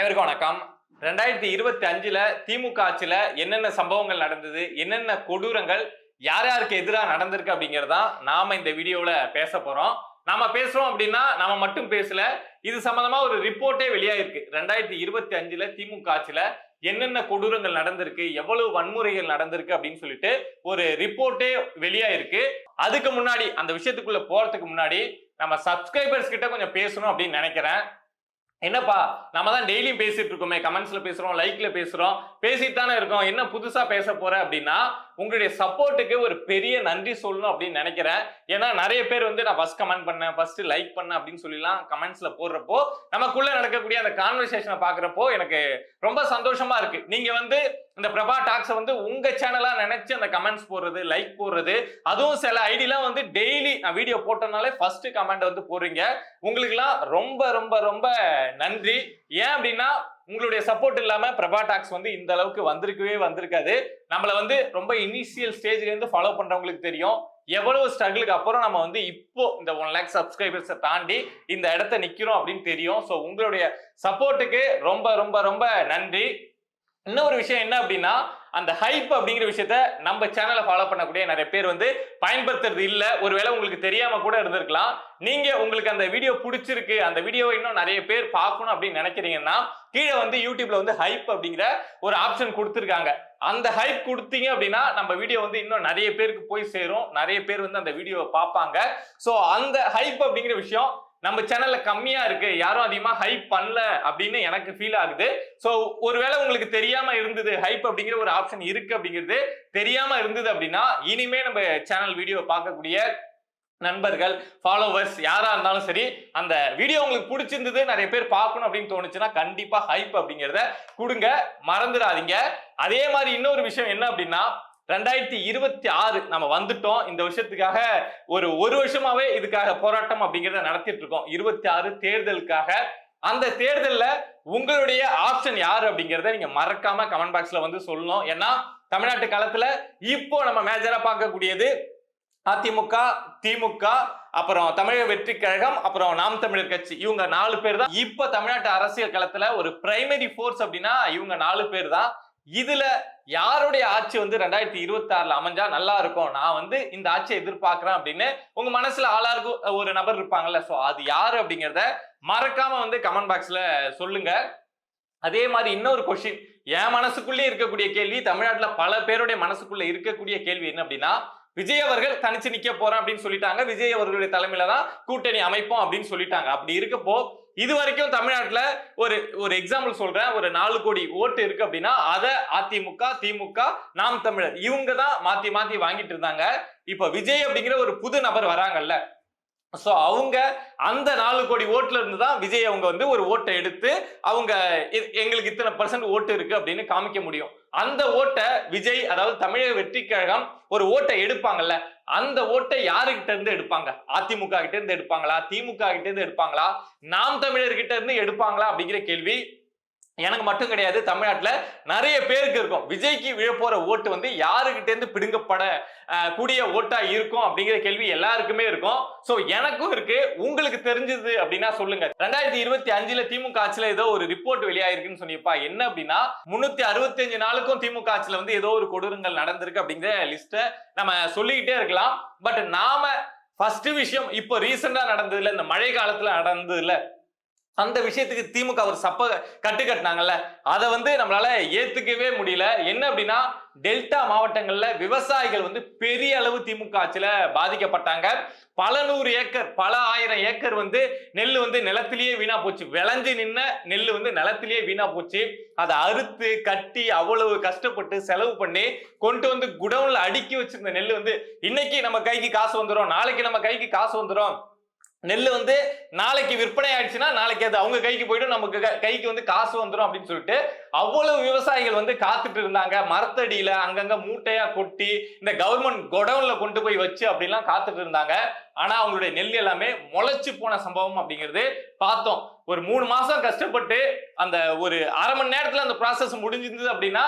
அனைவருக்கும் வணக்கம். 2025ல திமுக ஆட்சியில என்னென்ன சம்பவங்கள் நடந்தது, என்னென்ன கொடூரங்கள் யார் யாருக்கு எதிராக நடந்திருக்கு அப்படிங்கறதா நாம இந்த வீடியோல பேச போறோம். நாம பேசுறோம் அப்படின்னா நாம மட்டும் பேசல, இது சம்பந்தமா ஒரு ரிப்போர்ட்டே வெளியாயிருக்கு. 2025ல திமுக ஆட்சியில என்னென்ன கொடூரங்கள் நடந்திருக்கு, எவ்வளவு வன்முறைகள் நடந்திருக்கு அப்படின்னு சொல்லிட்டு ஒரு ரிப்போர்ட்டே வெளியாயிருக்கு. அதுக்கு முன்னாடி அந்த விஷயத்துக்குள்ள போறதுக்கு முன்னாடி நம்ம சப்ஸ்கிரைபர்ஸ் கிட்ட கொஞ்சம் பேசணும் அப்படின்னு நினைக்கிறேன். என்னப்பா நம்ம தான் டெய்லியும் பேசிட்டு இருக்கோமே, கமெண்ட்ஸ்ல பேசுறோம், லைக்ல பேசுறோம், பேசிட்டு தானே இருக்கோம், என்ன புதுசா பேச போற அப்படின்னா உங்களுடைய சப்போர்ட்டுக்கு ஒரு பெரிய நன்றி சொல்லணும் அப்படின்னு நினைக்கிறேன். ஏன்னா நிறைய பேர் வந்து நான் ஃபர்ஸ்ட் கமெண்ட் பண்ணேன், ஃபர்ஸ்ட் லைக் பண்ணேன் அப்படின்னு சொல்லிலாம் கமெண்ட்ஸ்ல போடுறப்போ நமக்குள்ள நடக்கக்கூடிய அந்த கான்வர்சேஷனை பாக்குறப்போ எனக்கு ரொம்ப சந்தோஷமா இருக்கு. நீங்க வந்து இந்த பிரபா டாக்ஸை வந்து உங்க சேனலா நினைச்சு அந்த கமெண்ட்ஸ் போடுறது, லைக் போடுறது, அதுவும் சில ஐடிலாம் வந்து டெய்லி நான் வீடியோ போட்டனாலே ஃபர்ஸ்ட் கமெண்ட் வந்து போடுறீங்க. உங்களுக்குலாம் ரொம்ப ரொம்ப ரொம்ப நன்றி. ஏன் அப்படின்னா உங்களுடைய சப்போர்ட் இல்லாம பிரபா டாக்ஸ் வந்து இந்த அளவுக்கு வந்திருக்காது. நம்மள வந்து ரொம்ப இனிஷியல் ஸ்டேஜ்ல இருந்து ஃபாலோ பண்றவங்களுக்கு தெரியும் எவ்வளவு ஸ்ட்ரகிளுக்கு அப்புறம் நம்ம வந்து இப்போ இந்த 1 lakh சப்ஸ்கிரைபர்ஸை தாண்டி இந்த இடத்த நிக்கிறோம் அப்படின்னு தெரியும். ஸோ உங்களுடைய சப்போர்ட்டுக்கு ரொம்ப ரொம்ப ரொம்ப நன்றி. இன்னொரு விஷயம் என்ன அப்படின்னா அந்த ஹைப் அப்படிங்கிற விஷயத்த நம்ம சேனலை ஃபாலோ பண்ணக்கூடிய நிறைய பேர் வந்து பயன்படுத்துறது இல்ல. ஒருவேளை உங்களுக்கு தெரியாம கூட இருந்திருக்கலாம். நீங்க உங்களுக்கு அந்த வீடியோ பிடிச்சிருக்கு, அந்த வீடியோவை இன்னும் நிறைய பேர் பார்க்கணும் அப்படின்னு நினைக்கிறீங்கன்னா கீழே வந்து யூடியூப்ல வந்து ஹைப் அப்படிங்கிற ஒரு ஆப்ஷன் கொடுத்துருக்காங்க. அந்த ஹைப் கொடுத்தீங்க அப்படின்னா நம்ம வீடியோ வந்து இன்னும் நிறைய பேருக்கு போய் சேரும், நிறைய பேர் வந்து அந்த வீடியோவை பார்ப்பாங்க. ஸோ அந்த ஹைப் அப்படிங்கிற விஷயம் நம்ம சேனல்ல கம்மியா இருக்கு, யாரும் அதிகமா ஹைப் பண்ணல அப்படின்னு எனக்கு ஃபீல் ஆகுது. சோ ஒருவேளை உங்களுக்கு தெரியாம இருந்தது, ஹைப் அப்படிங்கிற ஒரு ஆப்ஷன் இருக்கு அப்படிங்கிறது தெரியாம இருந்தது அப்படின்னா இனிமே நம்ம சேனல் வீடியோ பார்க்கக்கூடிய நண்பர்கள், ஃபாலோவர்ஸ் யாரா இருந்தாலும் சரி, அந்த வீடியோ உங்களுக்கு பிடிச்சிருந்தது, நிறைய பேர் பார்க்கணும் அப்படின்னு தோணுச்சுன்னா கண்டிப்பா ஹைப் அப்படிங்கிறத கொடுங்க, மறந்துடாதீங்க. அதே மாதிரி இன்னொரு விஷயம் என்ன அப்படின்னா 2026 நம்ம வந்துட்டோம். இந்த விஷயத்துக்காக ஒரு வருஷமாவே இதுக்காக போராட்டம் அப்படிங்கிறத நடத்திட்டு இருக்கோம். 26 தேர்தலுக்காக. அந்த தேர்தல்ல உங்களுடைய ஆப்ஷன் யாரு அப்படிங்கிறத நீங்க மறக்காம கமெண்ட் பாக்ஸ்ல வந்து சொல்லணும். ஏன்னா தமிழ்நாட்டு களத்துல இப்போ நம்ம மேஜரா பார்க்கக்கூடியது அதிமுக, திமுக, அப்புறம் தமிழக வெற்றி கழகம், அப்புறம் நாம் தமிழர் கட்சி. இவங்க 4 பேர் தான் இப்ப தமிழ்நாட்டு அரசியல் களத்துல ஒரு பிரைமரி போர்ஸ் அப்படின்னா இவங்க 4 பேர் தான். இதுல யாருடைய ஆட்சி வந்து 2026ல அமைஞ்சா நல்லா இருக்கும், நான் வந்து இந்த ஆட்சியை எதிர்பார்க்கிறேன் அப்படின்னு உங்க மனசுல ஆளாருக்கு ஒரு நபர் இருப்பாங்கல்ல, சோ அது யாரு அப்படிங்கிறத மறக்காம வந்து கமெண்ட் பாக்ஸ்ல சொல்லுங்க. அதே மாதிரி இன்னொரு கொஸ்டின் என் மனசுக்குள்ளே இருக்கக்கூடிய கேள்வி, தமிழ்நாட்டுல பல பேருடைய மனசுக்குள்ள இருக்கக்கூடிய கேள்வி என்ன அப்படின்னா, விஜய் அவர்கள் தனிச்சு நிக்க போறேன் அப்படின்னு சொல்லிட்டாங்க, விஜய் அவர்களுடைய தலைமையில தான் கூட்டணி அமைப்போம் அப்படின்னு சொல்லிட்டாங்க. அப்படி இருக்கப்போ இது வரைக்கும் தமிழ்நாட்டுல ஒரு எக்ஸாம்பிள் சொல்றேன், ஒரு 4 கோடி ஓட்டு இருக்கு அப்படின்னா அதை அதிமுக, திமுக, நாம் தமிழர் இவங்க தான் மாத்தி மாத்தி வாங்கிட்டு இருந்தாங்க. இப்ப விஜய் அப்படிங்கிற ஒரு புது நபர் வராங்கல்ல, சோ அவங்க அந்த 4 கோடி ஓட்டுல இருந்து தான் விஜய் அவங்க வந்து ஒரு ஓட்டை எடுத்து அவங்க எங்களுக்கு இத்தனை % ஓட்டு இருக்கு அப்படின்னு காமிக்க முடியும். அந்த ஓட்டை விஜய், அதாவது தமிழக வெற்றி கழகம் ஒரு ஓட்டை எடுப்பாங்கல்ல, அந்த ஓட்டை யாருகிட்ட இருந்து எடுப்பாங்க? அதிமுக கிட்ட இருந்து எடுப்பாங்களா, திமுக கிட்ட இருந்து எடுப்பாங்களா, நாம் தமிழர் கிட்ட இருந்து எடுப்பாங்களா அப்படிங்கிற கேள்வி எனக்கு மட்டும் கிடையாது, தமிழ்நாட்டுல நிறைய பேருக்கு இருக்கும். விஜய்க்கு விழப்போற ஓட்டு வந்து யாருகிட்ட இருந்து பிடுங்கப்பட கூடிய ஓட்டா இருக்கும் அப்படிங்கிற கேள்வி எல்லாருக்குமே இருக்கும். சோ எனக்கும் இருக்கு, உங்களுக்கு தெரிஞ்சது அப்படின்னா சொல்லுங்க. 2025ல திமுக ஆட்சியில ஏதோ ஒரு ரிப்போர்ட் வெளியாயிருக்குன்னு சொன்னீப்பா, என்ன அப்படின்னா 365 நாளுக்கும் திமுக ஆட்சியில வந்து ஏதோ ஒரு கொடூரங்கள் நடந்திருக்கு அப்படிங்கிற லிஸ்ட நம்ம சொல்லிக்கிட்டே இருக்கலாம். பட் நாம ஃபர்ஸ்ட் விஷயம் இப்போ ரீசெண்டா நடந்ததுல, இந்த மழை காலத்துல நடந்ததுல அந்த விஷயத்துக்கு திமுக ஒரு சப்ப கட்டுக்கட்டினாங்கல்ல, அதை வந்து நம்மளால ஏத்துக்கவே முடியல. என்ன அப்படின்னா டெல்டா மாவட்டங்கள்ல விவசாயிகள் வந்து பெரிய அளவு திமுக ஆட்சியில பாதிக்கப்பட்டாங்க. பல 100 ஏக்கர், பல 1000 ஏக்கர் வந்து நெல் வந்து நிலத்திலேயே வீணா போச்சு. விளைஞ்சு நின்ன நெல் வந்து நிலத்திலேயே வீணா போச்சு. அதை அறுத்து கட்டி அவ்வளவு கஷ்டப்பட்டு செலவு பண்ணி கொண்டு வந்து குடவுன்ல அடுக்கி வச்சிருந்த நெல் வந்து இன்னைக்கு நம்ம கைக்கு காசு வந்துடும், நாளைக்கு நம்ம கைக்கு காசு வந்துடும், நெல் வந்து நாளைக்கு விற்பனை ஆயிடுச்சுன்னா நாளைக்கு அது அவங்க கைக்கு போயிடும், நமக்கு கைக்கு வந்து காசு வந்துடும் அப்படின்னு சொல்லிட்டு அவ்வளவு விவசாயிகள் வந்து காத்துட்டு இருந்தாங்க. மரத்தடியில அங்கங்க மூட்டையா கொட்டி இந்த கவர்மெண்ட் குடவுன்ல கொண்டு போய் வச்சு அப்படிலாம் காத்துட்டு இருந்தாங்க. ஆனா அவங்களுடைய நெல் எல்லாமே முளைச்சு போன சம்பவம் அப்படிங்கிறது பார்த்தோம். ஒரு 3 மாசம் கஷ்டப்பட்டு அந்த ஒரு அரை மணி நேரத்துல அந்த ப்ராசஸ் முடிஞ்சிருந்தது அப்படின்னா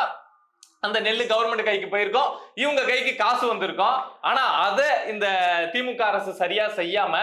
அந்த நெல்லு கவர்மெண்ட் கைக்கு போயிருக்கோம், இவங்க கைக்கு காசு வந்திருக்கும். ஆனா அதை இந்த திமுக அரசு சரியா செய்யாம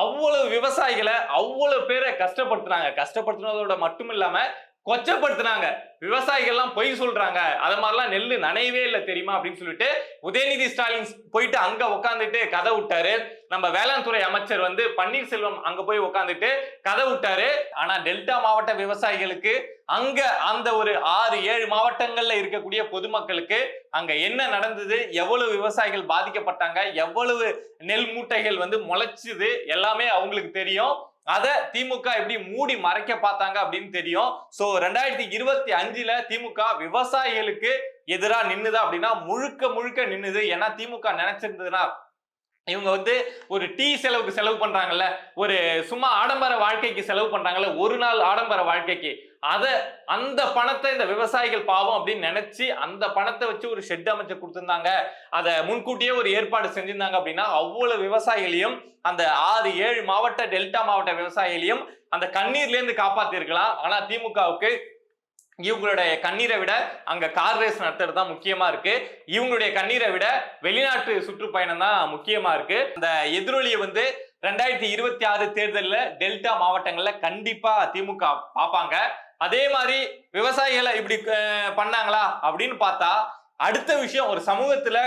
அவ்வளவு விவசாயிகளை அவ்வளவு பேரை கஷ்டப்படுத்தினாங்க. கஷ்டப்படுத்தினதோட மட்டும் இல்லாம கொச்சப்படுத்தினாங்க. விவசாயிகள்லாம் பொய் சொல்றாங்க, அது மாதிரிலாம் நெல்லு நனையவே இல்லை தெரியுமா அப்படின்னு சொல்லிட்டு உதயநிதி ஸ்டாலின் போயிட்டு அங்க உட்காந்துட்டு கதை விட்டாரு. நம்ம வேளாண் துறை அமைச்சர் வந்து பன்னீர்செல்வம் அங்க போய் உட்காந்துட்டு கதை விட்டாரு. ஆனா டெல்டா மாவட்ட விவசாயிகளுக்கு அங்க அந்த ஒரு 6-7 மாவட்டங்கள்ல இருக்கக்கூடிய பொதுமக்களுக்கு அங்க என்ன நடந்தது, எவ்வளவு விவசாயிகள் பாதிக்கப்பட்டாங்க, எவ்வளவு நெல் மூட்டைகள் வந்து முளைச்சுது எல்லாமே அவங்களுக்கு தெரியும். அத திமுக எப்படி மூடி மறைக்க பார்த்தாங்க அப்படின்னு தெரியும். சோ 2025ல திமுக விவசாயிகளுக்கு எதிரா நின்னுதா அப்படின்னா முழுக்க முழுக்க நின்னுது. ஏன்னா திமுக நினைச்சிருந்ததுன்னா இவங்க வந்து ஒரு டீ செலவுக்கு செலவு பண்றாங்கல்ல, ஒரு சும்மா ஆடம்பர வாழ்க்கைக்கு செலவு பண்றாங்கல்ல, ஒரு நாள் ஆடம்பர வாழ்க்கைக்கு, அந்த பணத்தை இந்த விவசாயிகள் பாவம் அப்படின்னு நினைச்சு அந்த பணத்தை வச்சு ஒரு ஷெட் அமைச்சு கொடுத்திருந்தாங்க, அதை முன்கூட்டியே ஒரு ஏற்பாடு செஞ்சிருந்தாங்க அப்படின்னா அவ்வளவு விவசாயிகளையும் அந்த 6-7 மாவட்ட டெல்டா மாவட்ட விவசாயிகளையும் அந்த கண்ணீர்ல இருந்து காப்பாத்தி இருக்கலாம். ஆனா திமுகவுக்கு இவங்களுடைய கண்ணீரை விட அங்க கார் ரேஸ் நடத்துறது தான் முக்கியமா இருக்கு. இவங்களுடைய கண்ணீரை விட வெளிநாட்டு சுற்றுப்பயணம் தான் முக்கியமா இருக்கு. அந்த எதிரொலியை வந்து 2026 தேர்தலில் டெல்டா மாவட்டங்கள்ல கண்டிப்பா திமுக பார்ப்பாங்க. அதே மாதிரி விவசாயிகளை இப்படி பண்ணாங்களா அப்படின்னு பார்த்தா அடுத்த விஷயம், ஒரு சமூகத்துல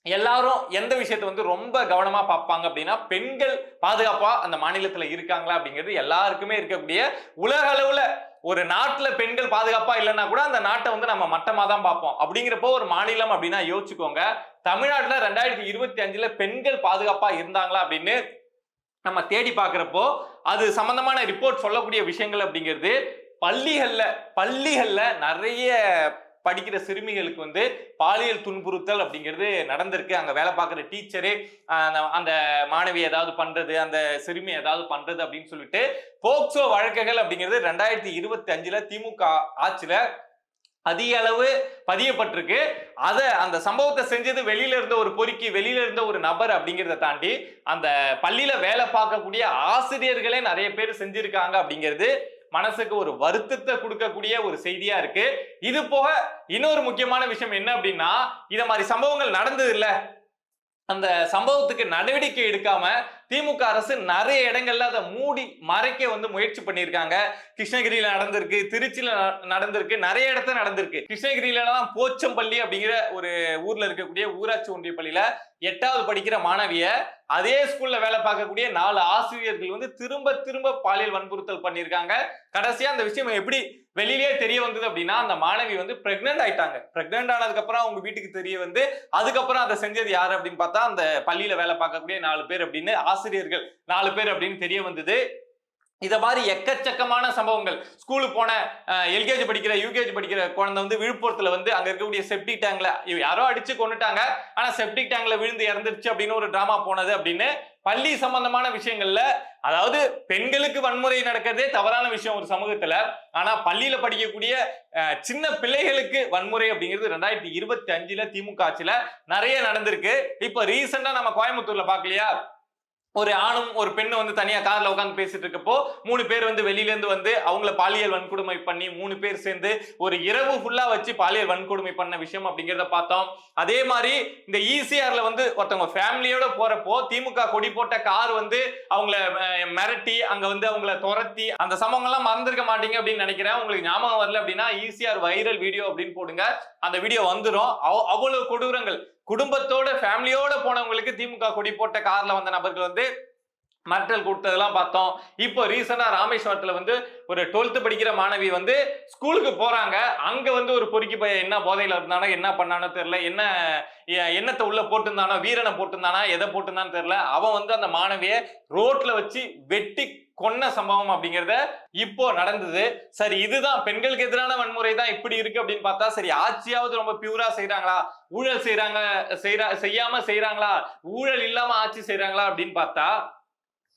எல்லாரும் எந்த விஷயத்தை வந்து ரொம்ப கவனமா பார்ப்பாங்க அப்படின்னா பெண்கள் பாதுகாப்பா அந்த மாநிலத்துல இருக்காங்களா அப்படிங்கிறது எல்லாருக்குமே இருக்கக்கூடிய, உலக அளவுல ஒரு நாட்டுல பெண்கள் பாதுகாப்பா இல்லைன்னா கூட அந்த நாட்டை வந்து நம்ம மட்டமா தான் பார்ப்போம். அப்படிங்கிறப்போ ஒரு மாநிலம் அப்படின்னா யோசிச்சுக்கோங்க, தமிழ்நாட்டுல 2025ல பெண்கள் பாதுகாப்பா இருந்தாங்களா அப்படின்னு நம்ம தேடி பார்க்கிறப்போ அது சம்பந்தமான ரிப்போர்ட் சொல்லக்கூடிய விஷயங்கள் அப்படிங்கிறது பள்ளிகள்ல நிறைய படிக்கிற சிறுமிகளுக்கு வந்து பாலியல் துன்புறுத்தல் அப்படிங்கிறது நடந்திருக்கு. அங்க வேலை பார்க்குற டீச்சரே அந்த மாணவி ஏதாவது பண்றது, அந்த சிறுமி ஏதாவது பண்றது அப்படின்னு சொல்லிட்டு போக்சோ வழக்குகள் அப்படிங்கிறது 2025ல திமுக ஆட்சியில அதிக அளவு பதியப்பட்டிருக்கு. அந்த சம்பவத்தை செஞ்சது வெளியில இருந்த ஒரு பொறுக்கி, வெளியில இருந்த ஒரு நபர் அப்படிங்கிறத தாண்டி அந்த பள்ளியில வேலை பார்க்கக்கூடிய ஆசிரியர்களே நிறைய பேர் செஞ்சிருக்காங்க அப்படிங்கிறது மனசுக்கு ஒரு வருத்தத்தை கொடுக்கக்கூடிய ஒரு செய்தியா இருக்கு. இது போக இன்னொரு முக்கியமான விஷயம் என்ன அப்படின்னா, இத மாதிரி சம்பவங்கள் நடந்தது இல்ல, அந்த சம்பவத்துக்கு நடவடிக்கை எடுக்காம திமுக அரசு நிறைய இடங்கள்ல அதை மூடி மறைக்க வந்து முயற்சி பண்ணியிருக்காங்க. கிருஷ்ணகிரியில நடந்திருக்கு, திருச்சியில நடந்திருக்கு, நிறைய இடத்துல நடந்திருக்கு. கிருஷ்ணகிரியில தான் போச்சம்பள்ளி அப்படிங்கிற ஒரு ஊர்ல இருக்கக்கூடிய ஊராட்சி ஒன்றிய பள்ளியில 8வது படிக்கிற மாணவிய அதே ஸ்கூல்ல வேலை பார்க்கக்கூடிய 4 ஆசிரியர்கள் வந்து திரும்ப பாலியல் வன்புறுத்தல் பண்ணியிருக்காங்க. கடைசியா அந்த விஷயம் எப்படி வெளியிலேயே தெரிய வந்தது அப்படின்னா, அந்த மாணவி வந்து பிரெக்னென்ட் ஆயிட்டாங்க. பிரெக்னென்ட் ஆனதுக்கு அப்புறம் அவங்க வீட்டுக்கு தெரிய வந்து அதுக்கப்புறம் அதை செஞ்சது யாரு அப்படின்னு பார்த்தா அந்த பள்ளியில வேலை பார்க்கக்கூடிய 4 பேர் அப்படின்னு, ஆசிரியர்கள் 4 பேர் அப்படின்னு தெரிய வந்தது. இத மாதிரி எக்கச்சக்கமான சம்பவங்கள். ஸ்கூலுக்கு போன எல்கேஜி படிக்கிற யூகேஜி படிக்கிற குழந்தை வந்து விழுப்புரத்துல வந்து அங்க இருக்கக்கூடிய செப்டிக் டேங்க்ல யாரோ அடிச்சு கொண்டுட்டாங்க, ஆனா செப்டிக் டேங்க்ல விழுந்து இறந்துருச்சு அப்படின்னு ஒரு டிராமா போனது அப்படின்னு பள்ளி சம்பந்தமான விஷயங்கள்ல, அதாவது பெண்களுக்கு வன்முறை நடக்கிறதே தவறான விஷயம் ஒரு சமூகத்துல, ஆனா பள்ளியில படிக்கக்கூடிய சின்ன பிள்ளைகளுக்கு வன்முறை அப்படிங்கிறது 2025ல திமுக ஆட்சியில நிறைய நடந்திருக்கு. இப்ப ரீசெண்டா நம்ம கோயம்புத்தூர்ல பாக்கலையா, ஒரு ஆணும் ஒரு பெண்ணு வந்து தனியா கார்ல உட்காந்து பேசிட்டு இருக்கப்போ 3 பேர் வந்து வெளியில இருந்து வந்து அவங்கள பாலியல் வன்கொடுமை பண்ணி 3 பேர் சேர்ந்து ஒரு இரவு ஃபுல்லா வச்சு பாலியல் வன்கொடுமை பண்ண விஷயம் அப்படிங்கிறத பார்த்தோம். அதே மாதிரி இந்த ஈசிஆர்ல வந்து ஒருத்தவங்க ஃபேமிலியோட போறப்போ திமுக கொடி போட்ட கார் வந்து அவங்கள மிரட்டி அங்க வந்து அவங்கள துரத்தி, அந்த சம்பவங்கள்லாம் மறந்துருக்க மாட்டீங்க அப்படின்னு நினைக்கிறேன். உங்களுக்கு ஞாபகம் வரல அப்படின்னா ஈசிஆர் வைரல் வீடியோ அப்படின்னு போடுங்க, அந்த வீடியோ வந்துடும். அவ்வளவு கொடூரங்கள். குடும்பத்தோட ஃபேமிலியோட போனவங்களுக்கு திமுக கொடி போட்ட கார்ல வந்த நபர்கள் வந்து மிரட்டல் கொடுத்ததெல்லாம் பார்த்தோம். இப்போ ரீசெண்டா ராமேஸ்வரத்துல வந்து ஒரு 12th படிக்கிற மாணவி வந்து ஸ்கூலுக்கு போறாங்க, அங்க வந்து ஒரு பொறுக்கி பையன் என்ன போதையில இருந்தானோ என்ன பண்ணானோ தெரியல, என்னத்தை உள்ள போட்டிருந்தானோ, வீரனை போட்டிருந்தானா எதை போட்டிருந்தான்னு தெரியல, அவன் வந்து அந்த மாணவியை ரோட்ல வச்சு வெட்டி கொன்ன சம்பவம் அப்படிங்கறத இப்போ நடந்தது. சரி, இதுதான் பெண்களுக்கு எதிரான வன்முறை தான் இப்படி இருக்கு அப்படின்னு பார்த்தா, சரி ஆட்சியாவது ரொம்ப பியூரா செய்யறாங்களா, ஊழல் செய்யாம செய்யறாங்களா, ஊழல் இல்லாம ஆட்சி செய்யறாங்களா அப்படின்னு பார்த்தா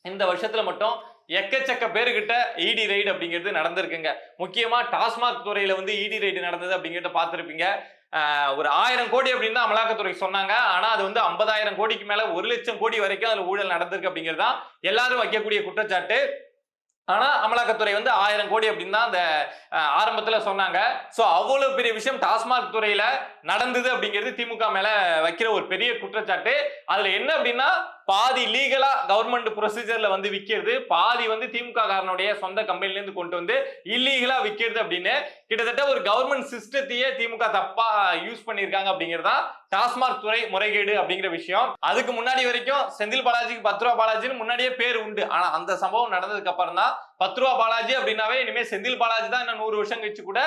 இந்த வருஷத்துல மட்டும் எக்கச்சக்க பேருக்கிட்ட இடி ரைடு அப்படிங்கிறது நடந்திருக்குங்க. முக்கியமா டாஸ்மாக் துறையில வந்து இடி ரைடு நடந்தது அப்படிங்கிறத பார்த்திருப்பீங்க. ஒரு 1000 கோடி அப்படின்னு தான் அமலாக்கத்துறை சொன்னாங்க, ஆனா அது வந்து 50,000 கோடிக்கு மேல 1 லட்சம் கோடி வரைக்கும் அதுல ஊழல் நடந்திருக்கு அப்படிங்கிறது தான் எல்லாரும் வைக்கக்கூடிய குற்றச்சாட்டு. ஆனா அமலாக்கத்துறை வந்து 1000 கோடி அப்படின்னு தான் அந்த ஆரம்பத்துல சொன்னாங்க. சோ அவ்வளவு பெரிய விஷயம் டாஸ்மாக் துறையில நடந்தது அப்படிங்கிறது திமுக மேல வைக்கிற ஒரு பெரிய குற்றச்சாட்டு. அதுல என்ன அப்படின்னா பாதி லீகலா கவர்மெண்ட் ப்ரொசீஜர்ல வந்து விக்கிறது, பாதி வந்து திமுக காரனுடைய சொந்த கம்பெனில இருந்து கொண்டு வந்து இல்லீகலா விக்கிறது அப்படின்னு கிட்டத்தட்ட ஒரு கவர்மெண்ட் சிஸ்டத்தையே திமுக தப்பா யூஸ் பண்ணிருக்காங்க அப்படிங்கறதா டாஸ்மாக் துறை முறைகேடு அப்படிங்கிற விஷயம். அதுக்கு முன்னாடி வரைக்கும் செந்தில் பாலாஜிக்கு 10 ரூபா பாலாஜின்னு முன்னாடியே பேர் உண்டு. ஆனா அந்த சம்பவம் நடந்ததுக்கு அப்புறம் தான் 10 ரூபா பாலாஜி அப்படின்னாவே இனிமே செந்தில் பாலாஜி தான் இன்னும் 100 வருஷம் கழிச்சு கூட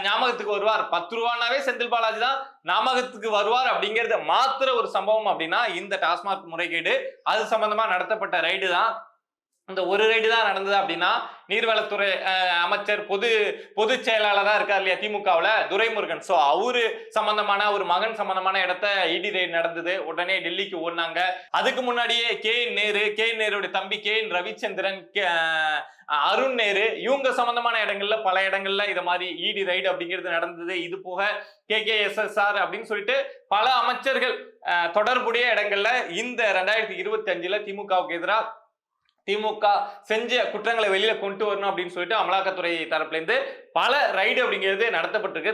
ஞாபகத்துக்கு வருவார். 10 ரூபானாவே செந்தில் பாலாஜி தான் ஞாபகத்துக்கு வருவார் அப்படிங்கறத மாத்திர ஒரு சம்பவம் அப்படின்னா இந்த டாஸ்மாக் முறைகேடு. அது சம்பந்தமா நடத்தப்பட்ட ரைடு தான். இந்த ஒரு ரைடு தான் நடந்தது அப்படின்னா நீர்வளத்துறை அமைச்சர் பொது செயலாளர் இருக்கார் இல்லையா திமுகவுல துரைமுருகன். சோ அவரு சம்பந்தமான ஒரு மகன் சம்பந்தமான இடத்த இடி ரைடு நடந்தது. உடனே டெல்லிக்கு ஓடினாங்க. அதுக்கு முன்னாடியே கே என் நேருடைய தம்பி கே என் ரவிச்சந்திரன், அருண் நேரு இவங்க சம்பந்தமான இடங்கள்ல பல இடங்கள்ல இத மாதிரி இடி ரைடு அப்படிங்கிறது நடந்தது. இது போக KKSSR அப்படின்னு சொல்லிட்டு பல அமைச்சர்கள் தொடர்புடைய இடங்கள்ல இந்த 2025 திமுகவுக்கு எதிராக திமுக செஞ்ச குற்றங்களை வெளியில கொண்டு வரணும் அப்படின்னு சொல்லிட்டு அமலாக்கத்துறை தரப்புல இருந்து பல ரைடு அப்படிங்கிறது நடத்தப்பட்டிருக்கு.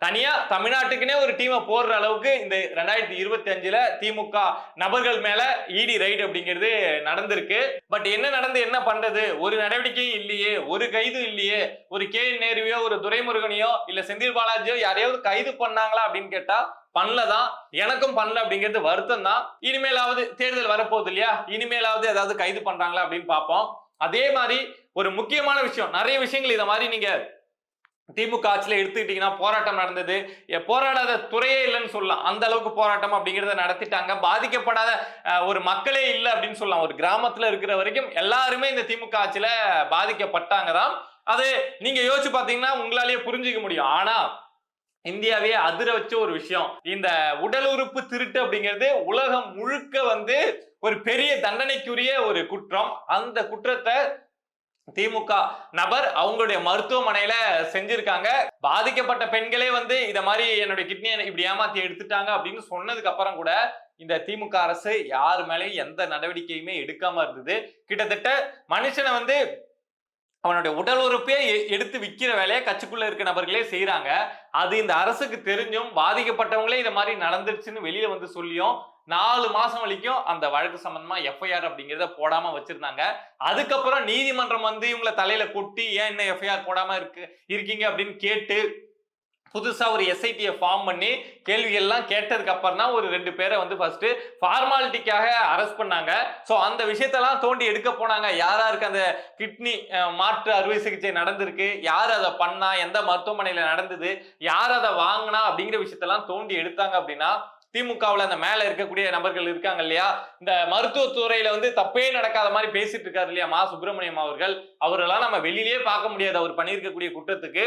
தனியா தமிழ்நாட்டுக்குன்னே ஒரு டீமை போடுற அளவுக்கு இந்த 2025 திமுக நபர்கள் மேல இடி ரைடு அப்படிங்கிறது நடந்திருக்கு. பட் என்ன நடந்து என்ன பண்றது, ஒரு நடவடிக்கையும் இல்லையே, ஒரு கைது இல்லையே. ஒரு கே என் நேருவையோ ஒரு துரைமுருகனையோ இல்ல செந்தில் பாலாஜியோ யாரையாவது கைது பண்ணாங்களா அப்படின்னு கேட்டா பண்ணலதான். எனக்கும் பண்ணல அப்படிங்கிறது வருத்தம் தான். இனிமேலாவது தேர்தல் வரப்போகுது இல்லையா, இனிமேலாவது ஏதாவது கைது பண்றாங்களா அப்படின்னு பார்ப்போம். அதே மாதிரி ஒரு முக்கியமான விஷயம், நிறைய விஷயங்கள் இதை மாதிரி நீங்க திமுக ஆட்சியில எடுத்துக்கிட்டீங்கன்னா போராட்டம் நடந்தது, போராடாத துறையே இல்லைன்னு சொல்லலாம். அந்த அளவுக்கு போராட்டம் அப்படிங்கிறத நடத்திட்டாங்க. பாதிக்கப்படாத ஒரு மக்களே இல்லை அப்படின்னு சொல்லலாம். ஒரு கிராமத்துல இருக்கிற வரைக்கும் எல்லாருமே இந்த திமுக ஆட்சியில பாதிக்கப்பட்டாங்க தான். அது நீங்க யோசிச்சு பாத்தீங்கன்னா உங்களாலேயே புரிஞ்சுக்க முடியும். ஆனா இந்தியாவே அதிர வச்ச ஒரு விஷயம், இந்த உடல் உறுப்பு திருட்டு அப்படிங்கிறது உலகம் முழுக்க வந்து ஒரு பெரிய தண்டனைக்குரிய ஒரு குற்றம். அந்த குற்றத்தை திமுக நபர் அவங்களுடைய மருத்துவமனையில செஞ்சிருக்காங்க. பாதிக்கப்பட்ட பெண்களே வந்து இத மாதிரி என்னுடைய கிட்னியை இப்படி ஏமாத்தி எடுத்துட்டாங்க அப்படின்னு சொன்னதுக்கு அப்புறம் கூட இந்த திமுக அரசு யார் மேலேயும் எந்த நடவடிக்கையுமே எடுக்காம இருந்தது. கிட்டத்தட்ட மனுஷனை வந்து அவனுடைய உடல் உறுப்பே எடுத்து விற்கிற வேலையை கட்சிக்குள்ள இருக்க நபர்களே செய்யறாங்க. அது இந்த அரசுக்கு தெரிஞ்சும் பாதிக்கப்பட்டவங்களே இதை மாதிரி நடந்துருச்சுன்னு வெளியில வந்து சொல்லியும் 4 மாசம் வரைக்கும் அந்த வழக்கு சம்பந்தமா FIR அப்படிங்கிறத போடாம வச்சிருந்தாங்க. அதுக்கப்புறம் நீதிமன்றம் வந்து இவங்களை தலையில கொட்டி ஏன் என்ன FIR போடாம இருக்கீங்க அப்படின்னு கேட்டு புதுசா ஒரு SIT ஃபார்ம் பண்ணி கேள்விகள்லாம் கேட்டதுக்கு அப்புறம் தான் ஒரு 2 பேரை வந்து ஃபர்ஸ்ட் ஃபார்மாலிட்டிக்காக அரெஸ்ட் பண்ணாங்க. சோ அந்த விஷயத்தெல்லாம் தோண்டி எடுக்க போனாங்க. யாருக்கு அந்த கிட்னி மாற்று அறுவை சிகிச்சை நடந்திருக்கு, யார் அதை பண்ணா, எந்த மருத்துவமனையில நடந்தது, யார் அதை வாங்கினா அப்படிங்கிற விஷயத்தெல்லாம் தோண்டி எடுத்தாங்க அப்படின்னா திமுகவுல அந்த மேல இருக்கக்கூடிய நபர்கள் இருக்காங்க இல்லையா, இந்த மருத்துவத்துறையில வந்து தப்பே நடக்காத மாதிரி பேசிட்டு இருக்காரு இல்லையா மா சுப்பிரமணியம் அவரெல்லாம் நம்ம வெளியிலேயே பார்க்க முடியாது. அவர் பண்ணியிருக்கக்கூடிய குற்றத்துக்கு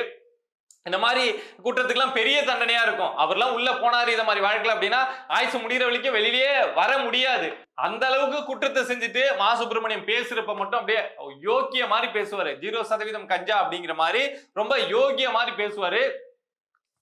இந்த மாதிரி குற்றத்துக்குலாம் பெரிய தண்டனையா இருக்கும். அவர்லாம் உள்ள போனாரு இத மாதிரி வழக்குல அப்படின்னா ஆயுசு முடிகிற வரைக்கும் வெளியிலேயே வர முடியாது. அந்த அளவுக்கு குற்றத்தை செஞ்சுட்டு மா சுப்பிரமணியம் பேசுறப்ப மட்டும் அப்படியே யோக்கிய மாதிரி பேசுவாரு. 0% கஞ்சா அப்படிங்கிற மாதிரி ரொம்ப யோகிய மாதிரி பேசுவாரு.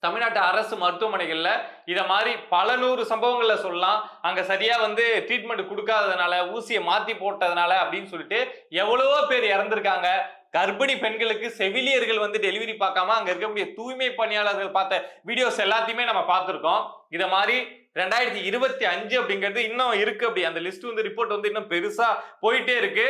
தமிழ்நாட்டு அரசு மருத்துவமனைகள்ல இத மாதிரி பல 100 சம்பவங்கள்ல சொல்லலாம். அங்க சரியா வந்து ட்ரீட்மெண்ட் கொடுக்காததுனால, ஊசியை மாத்தி போட்டதுனால அப்படின்னு சொல்லிட்டு எவ்வளவோ பேர் இறந்திருக்காங்க. கர்ப்பிணி பெண்களுக்கு செவிலியர்கள் வந்து டெலிவரி பார்க்காம அங்க இருக்கக்கூடிய தூய்மை பணியாளர்கள் பார்த்த வீடியோஸ் எல்லாத்தையுமே நம்ம பார்த்திருக்கோம். இத மாதிரி 2025 அப்படிங்கிறது இன்னும் இருக்கு. அப்படி அந்த லிஸ்ட் வந்து ரிப்போர்ட் வந்து இன்னும் பெருசா போயிட்டே இருக்கு,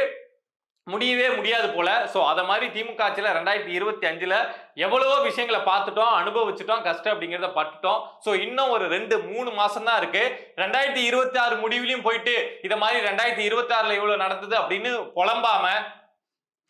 முடியவே முடியாது போல. சோ அத மாதிரி திமுக ஆட்சியில 2025 எவ்வளவோ விஷயங்களை பார்த்துட்டோம், அனுபவிச்சுட்டோம், கஷ்டம் அப்படிங்கிறத பட்டுட்டோம். சோ இன்னும் ஒரு 2-3 மாசம் தான் இருக்கு. 2026 முடிவிலையும் போயிட்டு இத மாதிரி 2026 இவ்வளவு நடந்தது அப்படின்னு புலம்பாம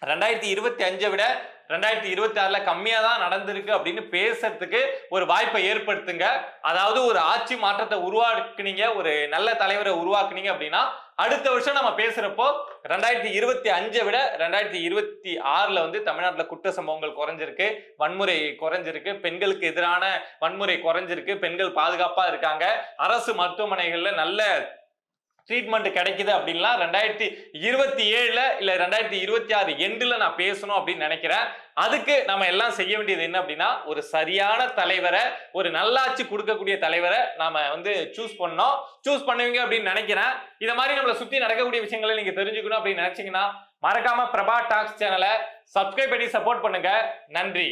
2025 விட 2026 கம்மியா தான் நடந்திருக்கு அப்படின்னு பேசுறதுக்கு ஒரு வாய்ப்பை ஏற்படுத்துங்க. அதாவது ஒரு ஆட்சி மாற்றத்தை உருவாக்குனீங்க, ஒரு நல்ல தலைவரை உருவாக்குனீங்க அப்படின்னா அடுத்த வருஷம் நம்ம பேசுறப்போ 2025 விட 2026 வந்து தமிழ்நாட்டில் குற்ற சம்பவங்கள் குறைஞ்சிருக்கு, வன்முறை குறைஞ்சிருக்கு, பெண்களுக்கு எதிரான வன்முறை குறைஞ்சிருக்கு, பெண்கள் பாதுகாப்பா இருக்காங்க, அரசு மருத்துவமனைகள்ல நல்ல ட்ரீட்மெண்ட் கிடைக்குது அப்படின்லாம் 2027 இல்ல 2026 எண்டுல நான் பேசணும் அப்படின்னு நினைக்கிறேன். அதுக்கு நம்ம எல்லாம் செய்ய வேண்டியது என்ன அப்படின்னா ஒரு சரியான தலைவரை, ஒரு நல்லாட்சி கொடுக்கக்கூடிய தலைவரை நாம வந்து சூஸ் பண்ணுவீங்க அப்படின்னு நினைக்கிறேன். இத மாதிரி நம்மளை சுத்தி நடக்கக்கூடிய விஷயங்களை நீங்க தெரிஞ்சுக்கணும் அப்படின்னு நினைச்சீங்கன்னா மறக்காம பிரபா டாக்ஸ் சேனலை சப்ஸ்கிரைப் பண்ணி சப்போர்ட் பண்ணுங்க. நன்றி.